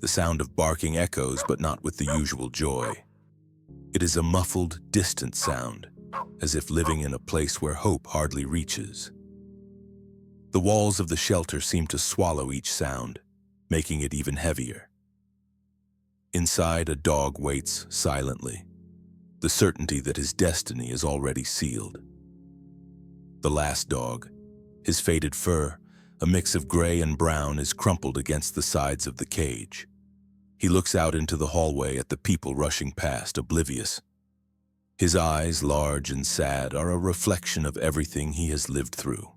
The sound of barking echoes, but not with the usual joy. It is a muffled, distant sound, as if living in a place where hope hardly reaches. The walls of the shelter seem to swallow each sound, making it even heavier. Inside, a dog waits silently, the certainty that his destiny is already sealed. The last dog, his faded fur, a mix of gray and brown, is crumpled against the sides of the cage. He looks out into the hallway at the people rushing past, oblivious. His eyes, large and sad, are a reflection of everything he has lived through.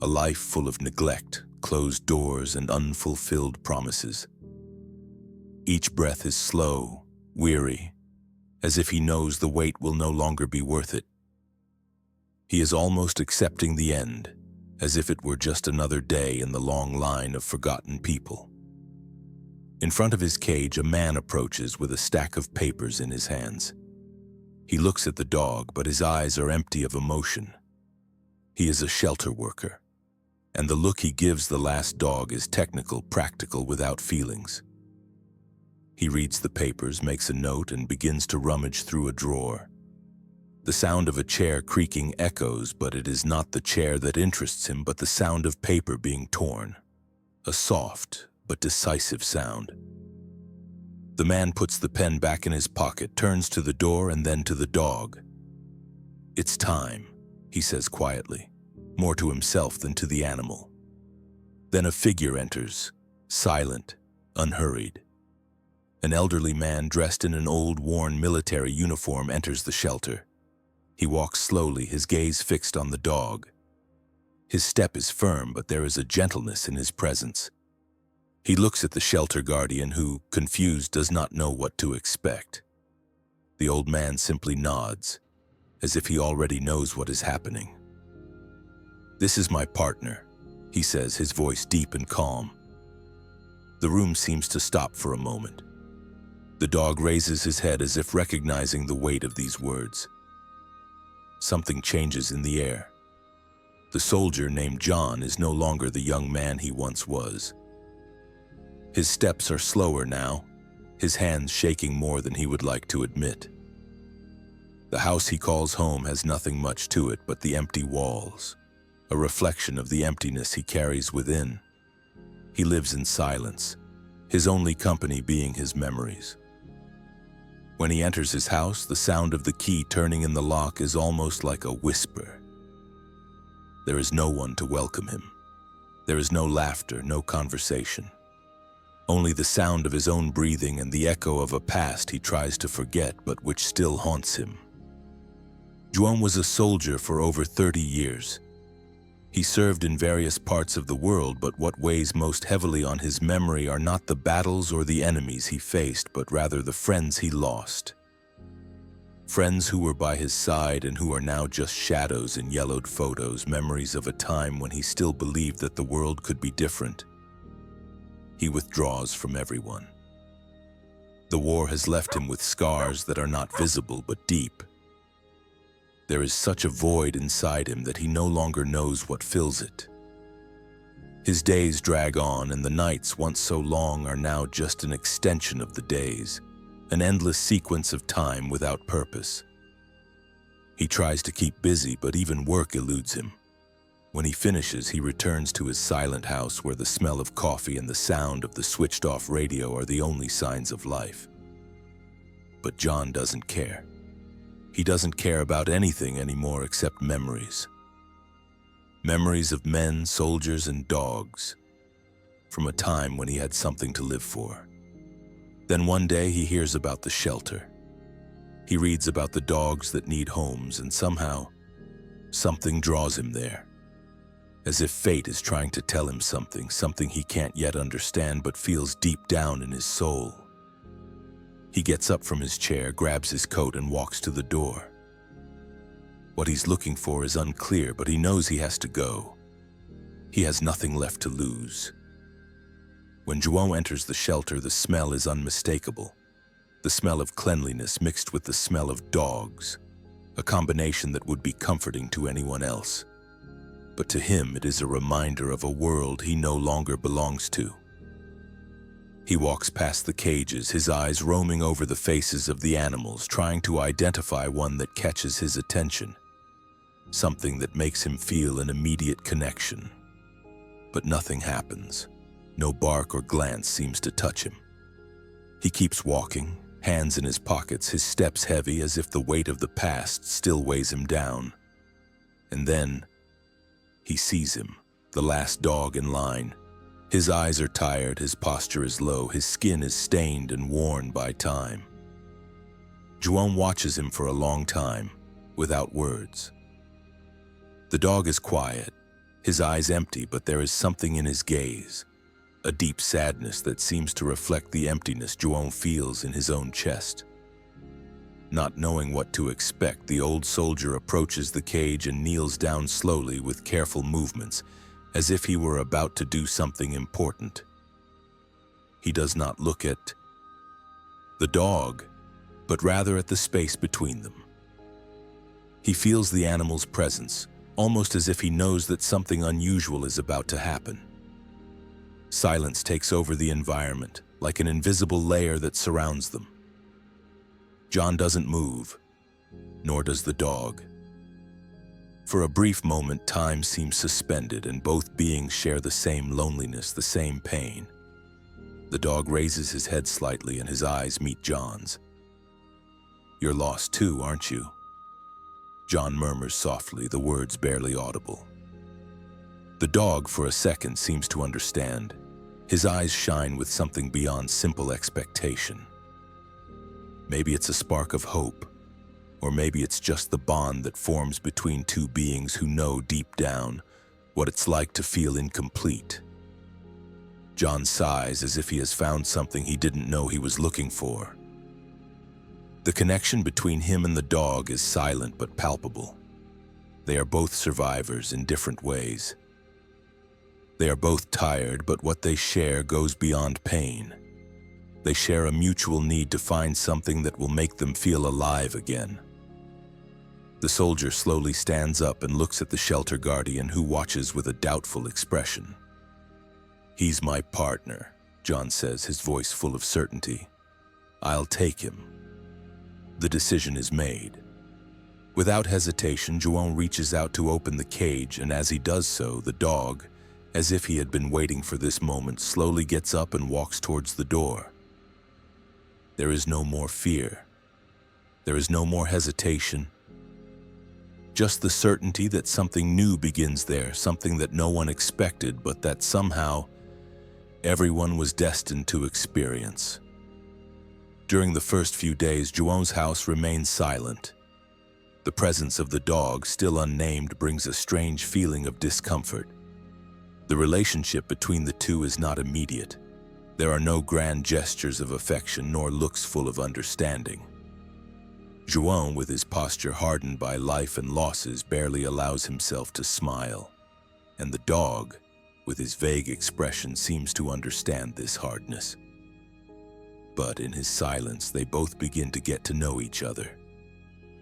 A life full of neglect, closed doors, and unfulfilled promises. Each breath is slow, weary, as if he knows the wait will no longer be worth it. He is almost accepting the end, as if it were just another day in the long line of forgotten people. In front of his cage, a man approaches with a stack of papers in his hands. He looks at the dog, but his eyes are empty of emotion. He is a shelter worker, and the look he gives the last dog is technical, practical, without feelings. He reads the papers, makes a note, and begins to rummage through a drawer. The sound of a chair creaking echoes, but it is not the chair that interests him, but the sound of paper being torn. A soft but decisive sound. The man puts the pen back in his pocket, turns to the door and then to the dog. "It's time," he says quietly, more to himself than to the animal. Then a figure enters, silent, unhurried. An elderly man dressed in an old, worn military uniform enters the shelter. He walks slowly, his gaze fixed on the dog. His step is firm, but there is a gentleness in his presence. He looks at the shelter guardian who, confused, does not know what to expect. The old man simply nods, as if he already knows what is happening. "This is my partner," he says, his voice deep and calm. The room seems to stop for a moment. The dog raises his head as if recognizing the weight of these words. Something changes in the air. The soldier named John is no longer the young man he once was. His steps are slower now, his hands shaking more than he would like to admit. The house he calls home has nothing much to it but the empty walls, a reflection of the emptiness he carries within. He lives in silence, his only company being his memories. When he enters his house, the sound of the key turning in the lock is almost like a whisper. There is no one to welcome him. There is no laughter, no conversation. Only the sound of his own breathing and the echo of a past he tries to forget, but which still haunts him. João was a soldier for over 30 years. He served in various parts of the world, but what weighs most heavily on his memory are not the battles or the enemies he faced, but rather the friends he lost. Friends who were by his side and who are now just shadows in yellowed photos, memories of a time when he still believed that the world could be different. He withdraws from everyone. The war has left him with scars that are not visible but deep. There is such a void inside him that he no longer knows what fills it. His days drag on, and the nights, once so long, are now just an extension of the days, an endless sequence of time without purpose. He tries to keep busy, but even work eludes him. When he finishes, he returns to his silent house where the smell of coffee and the sound of the switched-off radio are the only signs of life. But John doesn't care. He doesn't care about anything anymore except memories. Memories of men, soldiers, and dogs, from a time when he had something to live for. Then one day he hears about the shelter. He reads about the dogs that need homes, and somehow, something draws him there. As if fate is trying to tell him something he can't yet understand but feels deep down in his soul. He gets up from his chair, grabs his coat, and walks to the door. What he's looking for is unclear, but he knows he has to go. He has nothing left to lose. When João enters the shelter, the smell is unmistakable. The smell of cleanliness mixed with the smell of dogs, a combination that would be comforting to anyone else. But to him it is a reminder of a world he no longer belongs to. He walks past the cages, his eyes roaming over the faces of the animals, trying to identify one that catches his attention, something that makes him feel an immediate connection. But nothing happens. No bark or glance seems to touch him. He keeps walking, hands in his pockets, his steps heavy as if the weight of the past still weighs him down. And then he sees him, the last dog in line. His eyes are tired, his posture is low, his skin is stained and worn by time. João watches him for a long time, without words. The dog is quiet, his eyes empty, but there is something in his gaze, a deep sadness that seems to reflect the emptiness João feels in his own chest. Not knowing what to expect, the old soldier approaches the cage and kneels down slowly with careful movements, as if he were about to do something important. He does not look at the dog, but rather at the space between them. He feels the animal's presence, almost as if he knows that something unusual is about to happen. Silence takes over the environment, like an invisible layer that surrounds them. John doesn't move, nor does the dog. For a brief moment, time seems suspended, and both beings share the same loneliness, the same pain. The dog raises his head slightly, and his eyes meet John's. "You're lost too, aren't you?" John murmurs softly, the words barely audible. The dog, for a second, seems to understand. His eyes shine with something beyond simple expectation. Maybe it's a spark of hope, or maybe it's just the bond that forms between two beings who know deep down what it's like to feel incomplete. John sighs as if he has found something he didn't know he was looking for. The connection between him and the dog is silent but palpable. They are both survivors in different ways. They are both tired, but what they share goes beyond pain. They share a mutual need to find something that will make them feel alive again. The soldier slowly stands up and looks at the shelter guardian, who watches with a doubtful expression. "He's my partner," John says, his voice full of certainty. "I'll take him." The decision is made. Without hesitation, João reaches out to open the cage, and as he does so, the dog, as if he had been waiting for this moment, slowly gets up and walks towards the door. There is no more fear. There is no more hesitation. Just the certainty that something new begins there, something that no one expected, but that somehow everyone was destined to experience. During the first few days, João's house remains silent. The presence of the dog, still unnamed, brings a strange feeling of discomfort. The relationship between the two is not immediate. There are no grand gestures of affection, nor looks full of understanding. João, with his posture hardened by life and losses, barely allows himself to smile. And the dog, with his vague expression, seems to understand this hardness. But in his silence, they both begin to get to know each other.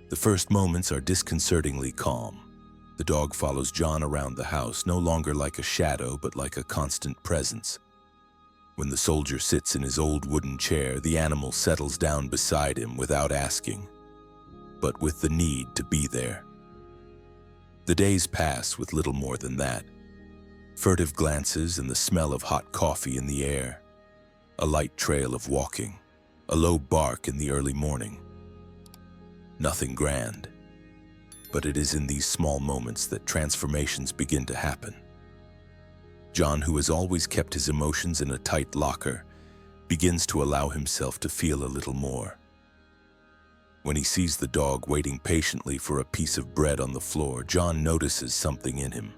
The first moments are disconcertingly calm. The dog follows John around the house, no longer like a shadow, but like a constant presence. When the soldier sits in his old wooden chair, the animal settles down beside him without asking, but with the need to be there. The days pass with little more than that. Furtive glances and the smell of hot coffee in the air. A light trail of walking. A low bark in the early morning. Nothing grand. But it is in these small moments that transformations begin to happen. John, who has always kept his emotions in a tight locker, begins to allow himself to feel a little more. When he sees the dog waiting patiently for a piece of bread on the floor, John notices something in him.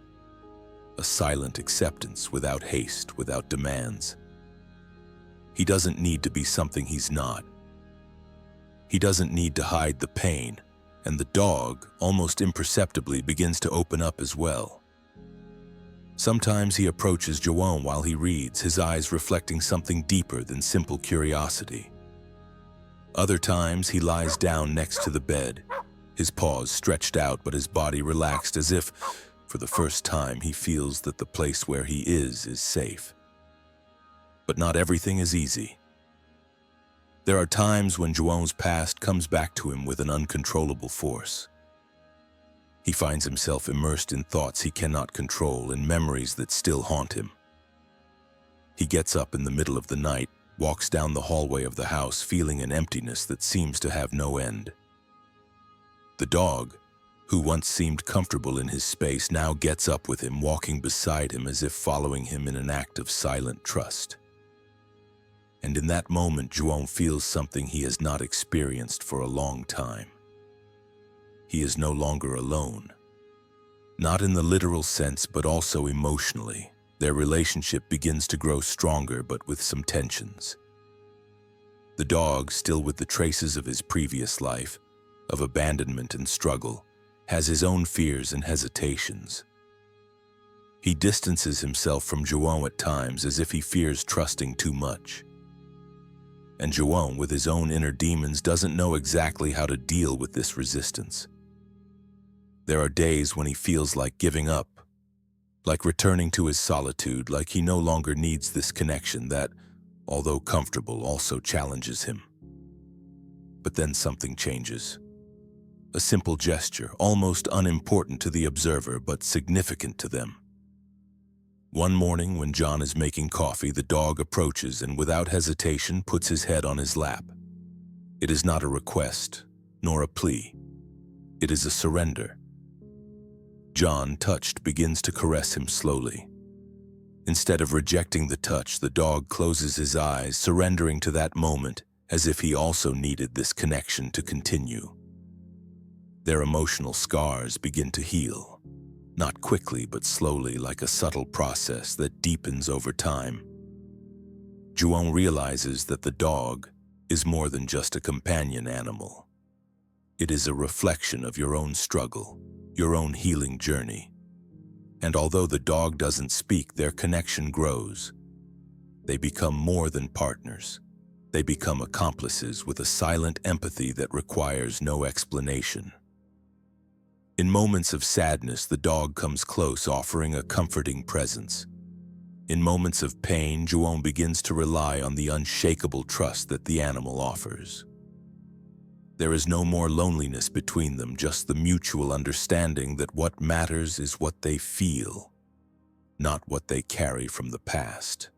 A silent acceptance, without haste, without demands. He doesn't need to be something he's not. He doesn't need to hide the pain, and the dog, almost imperceptibly, begins to open up as well. Sometimes he approaches João while he reads, his eyes reflecting something deeper than simple curiosity. Other times he lies down next to the bed, his paws stretched out but his body relaxed, as if, for the first time, he feels that the place where he is safe. But not everything is easy. There are times when João's past comes back to him with an uncontrollable force. He finds himself immersed in thoughts he cannot control and memories that still haunt him. He gets up in the middle of the night, walks down the hallway of the house feeling an emptiness that seems to have no end. The dog, who once seemed comfortable in his space, now gets up with him, walking beside him as if following him in an act of silent trust. And in that moment, João feels something he has not experienced for a long time. He is no longer alone. Not in the literal sense, but also emotionally. Their relationship begins to grow stronger, but with some tensions. The dog, still with the traces of his previous life, of abandonment and struggle, has his own fears and hesitations. He distances himself from João at times as if he fears trusting too much. And João, with his own inner demons, doesn't know exactly how to deal with this resistance. There are days when he feels like giving up, like returning to his solitude, like he no longer needs this connection that, although comfortable, also challenges him. But then something changes. A simple gesture, almost unimportant to the observer, but significant to them. One morning, when John is making coffee, the dog approaches and without hesitation puts his head on his lap. It is not a request, nor a plea. It is a surrender. John, touched, begins to caress him slowly. Instead of rejecting the touch, the dog closes his eyes, surrendering to that moment, as if he also needed this connection to continue. Their emotional scars begin to heal. Not quickly, but slowly, like a subtle process that deepens over time. João realizes that the dog is more than just a companion animal. It is a reflection of your own struggle, your own healing journey. And although the dog doesn't speak, their connection grows. They become more than partners. They become accomplices with a silent empathy that requires no explanation. In moments of sadness, the dog comes close, offering a comforting presence. In moments of pain, João begins to rely on the unshakable trust that the animal offers. There is no more loneliness between them, just the mutual understanding that what matters is what they feel, not what they carry from the past.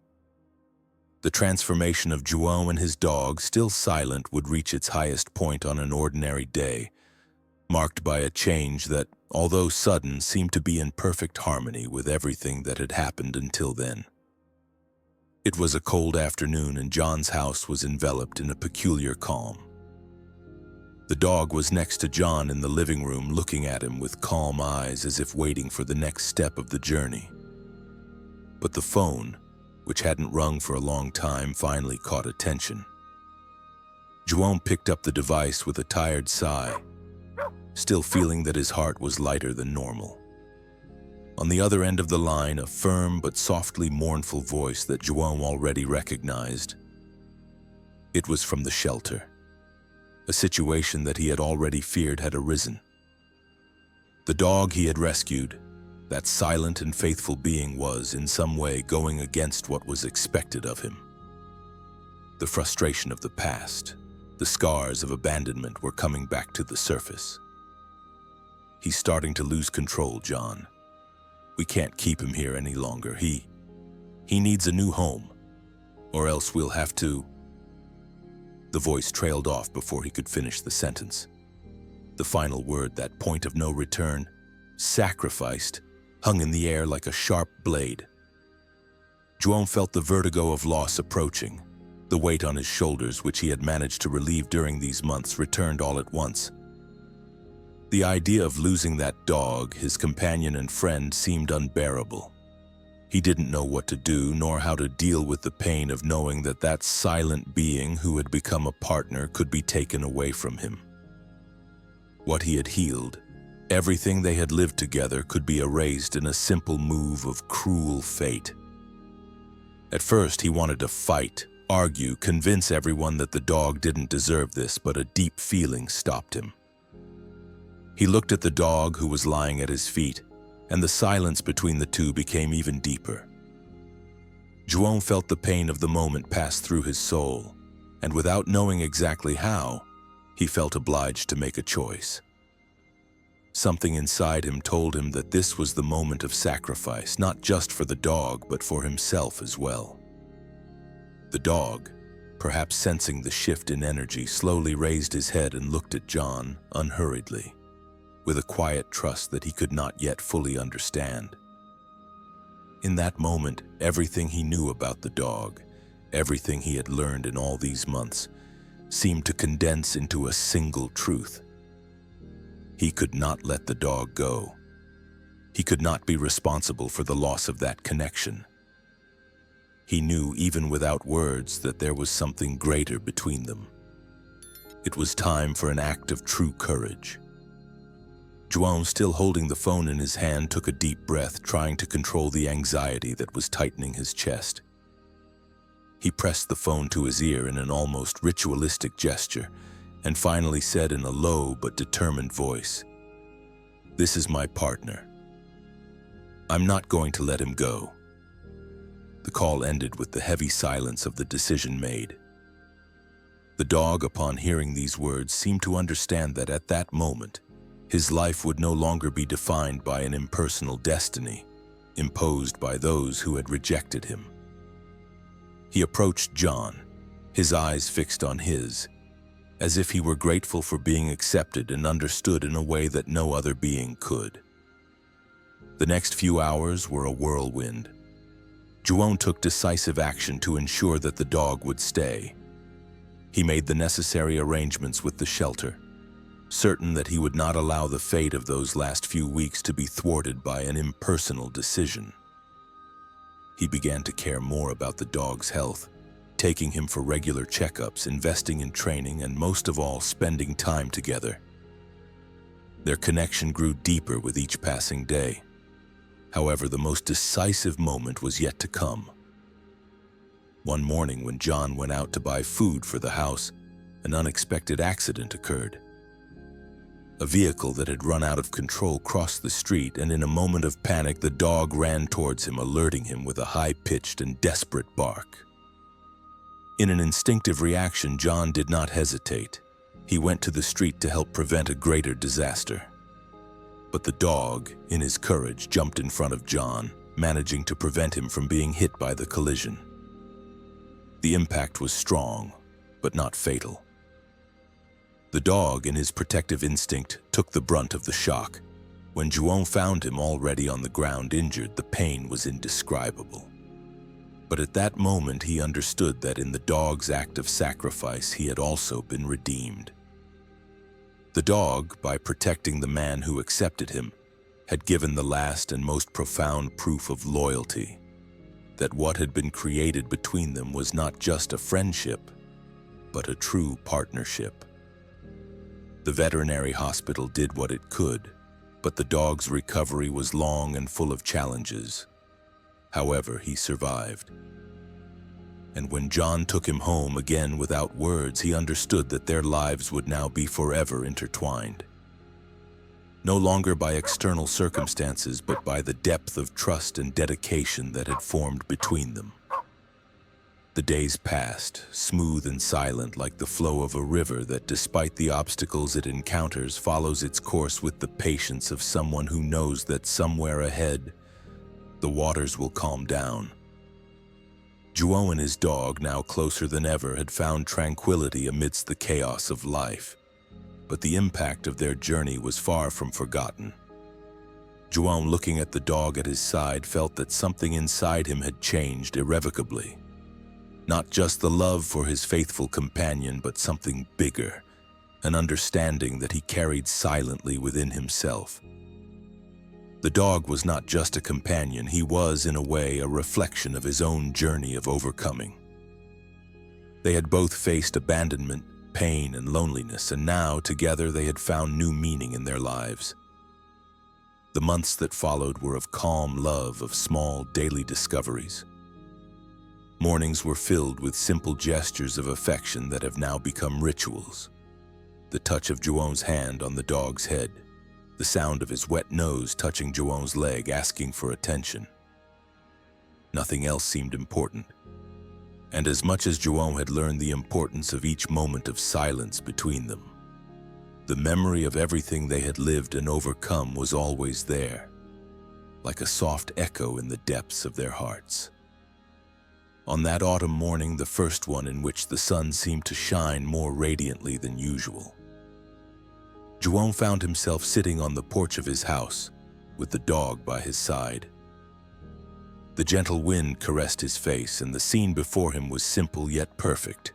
The transformation of João and his dog, still silent, would reach its highest point on an ordinary day, marked by a change that, although sudden, seemed to be in perfect harmony with everything that had happened until then. It was a cold afternoon, and John's house was enveloped in a peculiar calm. The dog was next to John in the living room, looking at him with calm eyes as if waiting for the next step of the journey. But the phone, which hadn't rung for a long time, finally caught attention. João picked up the device with a tired sigh, still feeling that his heart was lighter than normal. On the other end of the line, a firm but softly mournful voice that João already recognized. It was from the shelter. A situation that he had already feared had arisen. The dog he had rescued, that silent and faithful being, was in some way going against what was expected of him. The frustration of the past, the scars of abandonment were coming back to the surface. He's starting to lose control, John. We can't keep him here any longer. He needs a new home, or else we'll have to... The voice trailed off before he could finish the sentence. The final word, that point of no return, sacrificed, hung in the air like a sharp blade. João felt the vertigo of loss approaching. The weight on his shoulders, which he had managed to relieve during these months, returned all at once. The idea of losing that dog, his companion and friend, seemed unbearable. He didn't know what to do, nor how to deal with the pain of knowing that that silent being who had become a partner could be taken away from him. What he had healed, everything they had lived together, could be erased in a simple move of cruel fate. At first, he wanted to fight, argue, convince everyone that the dog didn't deserve this, but a deep feeling stopped him. He looked at the dog who was lying at his feet, and the silence between the two became even deeper. João felt the pain of the moment pass through his soul, and without knowing exactly how, he felt obliged to make a choice. Something inside him told him that this was the moment of sacrifice, not just for the dog, but for himself as well. The dog, perhaps sensing the shift in energy, slowly raised his head and looked at John unhurriedly, with a quiet trust that he could not yet fully understand. In that moment, everything he knew about the dog, everything he had learned in all these months, seemed to condense into a single truth. He could not let the dog go. He could not be responsible for the loss of that connection. He knew, even without words, that there was something greater between them. It was time for an act of true courage. João, still holding the phone in his hand, took a deep breath, trying to control the anxiety that was tightening his chest. He pressed the phone to his ear in an almost ritualistic gesture, and finally said in a low but determined voice, "This is my partner. I'm not going to let him go." The call ended with the heavy silence of the decision made. The dog, upon hearing these words, seemed to understand that at that moment, his life would no longer be defined by an impersonal destiny, imposed by those who had rejected him. He approached John, his eyes fixed on his, as if he were grateful for being accepted and understood in a way that no other being could. The next few hours were a whirlwind. João took decisive action to ensure that the dog would stay. He made the necessary arrangements with the shelter, certain that he would not allow the fate of those last few weeks to be thwarted by an impersonal decision. He began to care more about the dog's health, taking him for regular checkups, investing in training, and most of all, spending time together. Their connection grew deeper with each passing day. However, the most decisive moment was yet to come. One morning, when John went out to buy food for the house, an unexpected accident occurred. A vehicle that had run out of control crossed the street, and in a moment of panic, the dog ran towards him, alerting him with a high-pitched and desperate bark. In an instinctive reaction, John did not hesitate. He went to the street to help prevent a greater disaster. But the dog, in his courage, jumped in front of John, managing to prevent him from being hit by the collision. The impact was strong, but not fatal. The dog, in his protective instinct, took the brunt of the shock. When João found him already on the ground injured, the pain was indescribable. But at that moment, he understood that in the dog's act of sacrifice, he had also been redeemed. The dog, by protecting the man who accepted him, had given the last and most profound proof of loyalty, that what had been created between them was not just a friendship, but a true partnership. The veterinary hospital did what it could, but the dog's recovery was long and full of challenges. However, he survived. And when John took him home again without words, he understood that their lives would now be forever intertwined. No longer by external circumstances, but by the depth of trust and dedication that had formed between them. The days passed, smooth and silent, like the flow of a river that, despite the obstacles it encounters, follows its course with the patience of someone who knows that somewhere ahead, the waters will calm down. João and his dog, now closer than ever, had found tranquility amidst the chaos of life. But the impact of their journey was far from forgotten. João, looking at the dog at his side, felt that something inside him had changed irrevocably. Not just the love for his faithful companion, but something bigger, an understanding that he carried silently within himself. The dog was not just a companion, he was, in a way, a reflection of his own journey of overcoming. They had both faced abandonment, pain, and loneliness, and now, together, they had found new meaning in their lives. The months that followed were of calm love, of small, daily discoveries. Mornings were filled with simple gestures of affection that have now become rituals. The touch of João's hand on the dog's head, the sound of his wet nose touching João's leg, asking for attention. Nothing else seemed important. And as much as João had learned the importance of each moment of silence between them, the memory of everything they had lived and overcome was always there, like a soft echo in the depths of their hearts. On that autumn morning, the first one in which the sun seemed to shine more radiantly than usual, João found himself sitting on the porch of his house with the dog by his side. The gentle wind caressed his face, and the scene before him was simple yet perfect.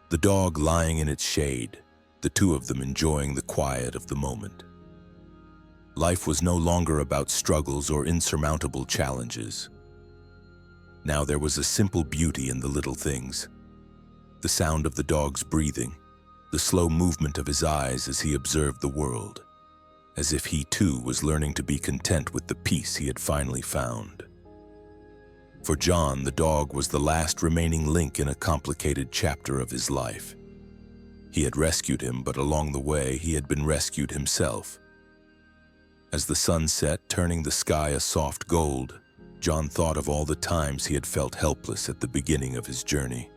The dog lying in its shade, the two of them enjoying the quiet of the moment. Life was no longer about struggles or insurmountable challenges. Now there was a simple beauty in the little things. The sound of the dog's breathing, the slow movement of his eyes as he observed the world, as if he too was learning to be content with the peace he had finally found. For John, the dog was the last remaining link in a complicated chapter of his life. He had rescued him, but along the way he had been rescued himself. As the sun set, turning the sky a soft gold, John thought of all the times he had felt helpless at the beginning of his journey.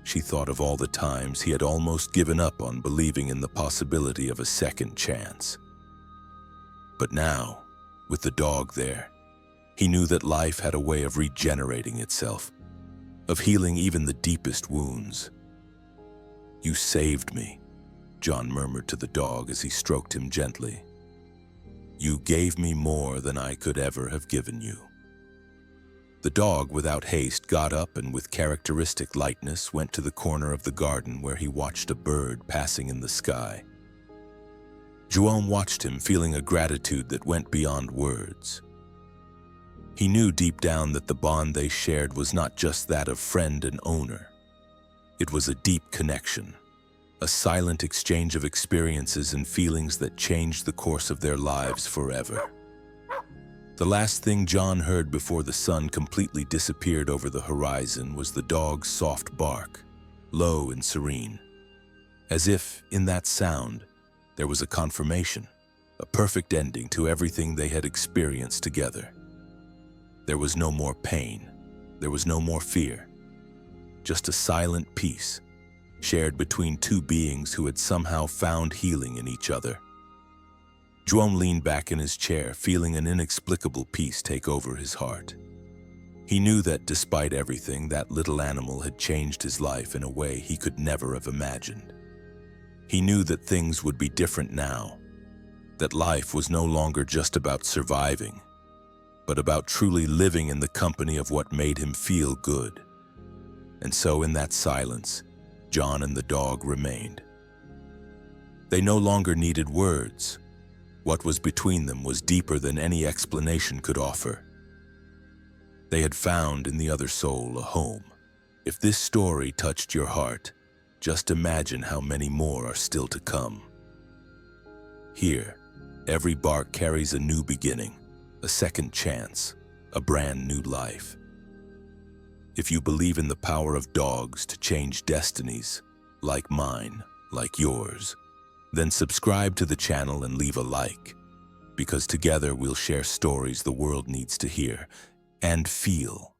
She thought of all the times he had almost given up on believing in the possibility of a second chance. But now, with the dog there, he knew that life had a way of regenerating itself, of healing even the deepest wounds. "You saved me," John murmured to the dog as he stroked him gently. "You gave me more than I could ever have given you." The dog, without haste, got up and with characteristic lightness went to the corner of the garden where he watched a bird passing in the sky. João watched him, feeling a gratitude that went beyond words. He knew deep down that the bond they shared was not just that of friend and owner. It was a deep connection, a silent exchange of experiences and feelings that changed the course of their lives forever. The last thing John heard before the sun completely disappeared over the horizon was the dog's soft bark, low and serene. As if, in that sound, there was a confirmation, a perfect ending to everything they had experienced together. There was no more pain, there was no more fear, just a silent peace, shared between two beings who had somehow found healing in each other. João leaned back in his chair, feeling an inexplicable peace take over his heart. He knew that despite everything, that little animal had changed his life in a way he could never have imagined. He knew that things would be different now, that life was no longer just about surviving, but about truly living in the company of what made him feel good. And so in that silence, John and the dog remained. They no longer needed words. What was between them was deeper than any explanation could offer. They had found in the other soul a home. If this story touched your heart, just imagine how many more are still to come. Here, every bark carries a new beginning, a second chance, a brand new life. If you believe in the power of dogs to change destinies, like mine, like yours, then subscribe to the channel and leave a like, because together we'll share stories the world needs to hear and feel.